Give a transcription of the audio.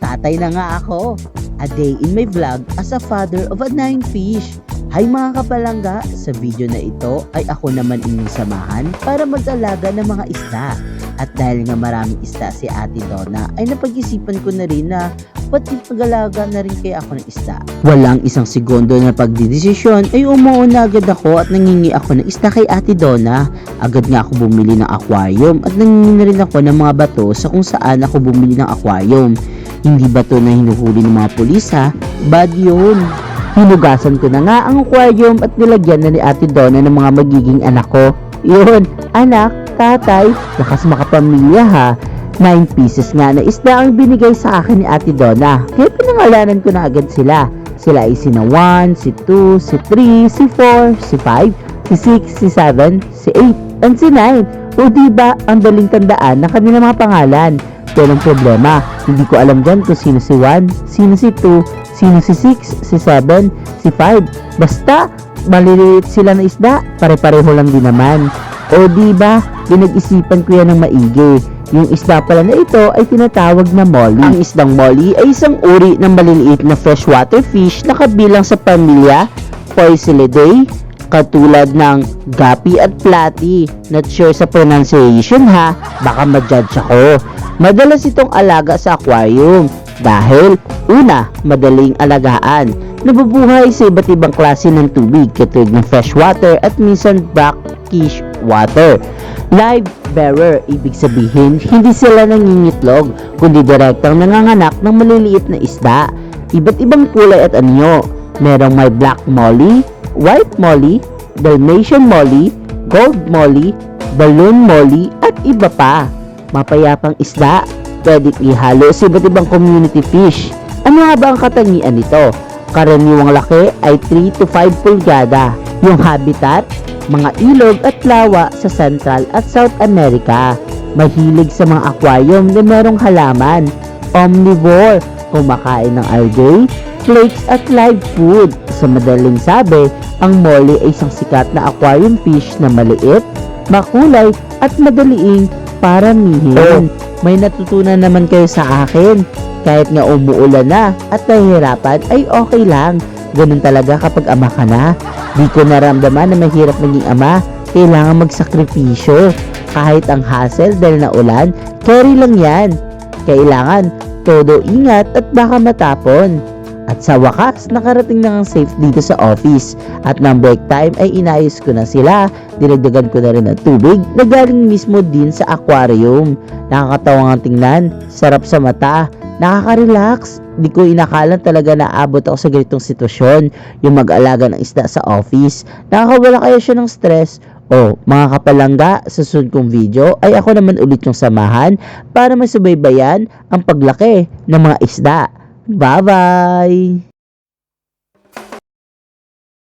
Tatay na nga ako. A day in my vlog as a father of a 9 fish. Hi mga kapalangga, sa video na ito ay ako naman inyong samahan para mag-alaga ng mga isda. At dahil nga maraming isda si Ate Donna ay napag-isipan ko na rin na pati mag-alaga na rin kaya ako ng isda. Walang isang segundo na pagdidesisyon ay umuuna agad ako at nangingi ako ng isda kay Ate Donna. Agad nga ako bumili ng aquarium at nangingi na rin ako ng mga bato sa kung saan ako bumili ng aquarium. Hindi bato na hinuhuli ng mga pulis ha, bad yun. Hinugasan ko na nga ang aquarium at nilagyan na ni Ate Donna ng mga magiging anak ko. Yun, anak, tatay, lakas makapamilya ha. 9 pieces nga na isda ang binigay sa akin ni Ate Donna. Kaya pinangalanan ko na agad sila. Sila ay sina 1, si 2, si 3, si 4, si 5, si 6, si 7, si 8, and si 9. O diba, ang daling tandaan ng kanilang mga pangalan. Pero ang problema, hindi ko alam dyan kung sino si 1, sino si 2, sino si 6, si 7, si 5. Basta, maliliit sila na isda, pare-pareho lang din naman. O diba, pinag-isipan ko yan ng maigi. Yung isda pala na ito ay tinatawag na molly. Ang isdang molly ay isang uri ng maliliit na freshwater fish na kabilang sa pamilya Poecilidae, katulad ng gapi at platy. Not sure sa pronunciation ha, baka ma-judge ako. Madalas itong alaga sa aquarium dahil una, madaling alagaan. Nabubuhay sa iba't ibang klase ng tubig katulad ng freshwater at minsan brackish water. Live bearer, ibig sabihin hindi sila nangingitlog kundi direktang nanganganak ng maliliit na isda. Iba't ibang kulay at anyo. Merong may black molly, white molly, Dalmatian molly, gold molly, balloon molly at iba pa. Mapayapang isda, pwedeng ihalo sa iba't ibang community fish. Ano nga ba ang katangian nito? Karaniwang laki ay 3 to 5 pulgada. Yung habitat, mga ilog at lawa sa Central at South America. Mahilig sa mga aquarium na merong halaman. Omnivore, kumakain ng algae, flakes at live food. Sa madaling sabi, ang molly ay isang sikat na aquarium fish na maliit, makulay at madaliing paramihin. May natutunan naman kayo sa akin. Kahit nga umuulan na at nahihirapan ay okay lang. Ganun talaga kapag ama ka na. Di ko naramdaman na mahirap maging ama. Kailangan magsakripisyo. Kahit ang hassle dahil na ulan, carry lang yan. Kailangan todo ingat at baka matapon. At sa wakas, nakarating na ang safe dito sa office. At ng break time ay inayos ko na sila. Dinagdagan ko na rin ng tubig na galing mismo din sa aquarium. Nakakatawa nga tingnan, sarap sa mata, nakaka-relax. Di ko inakala talaga na abot ako sa ganitong sitwasyon, yung mag-alaga ng isda sa office. Nakakawala kaya siya ng stress. O, mga kapalangga, sa susunod kong video ay ako naman ulit yung samahan para masubaybayan ang paglaki ng mga isda. Bye-bye!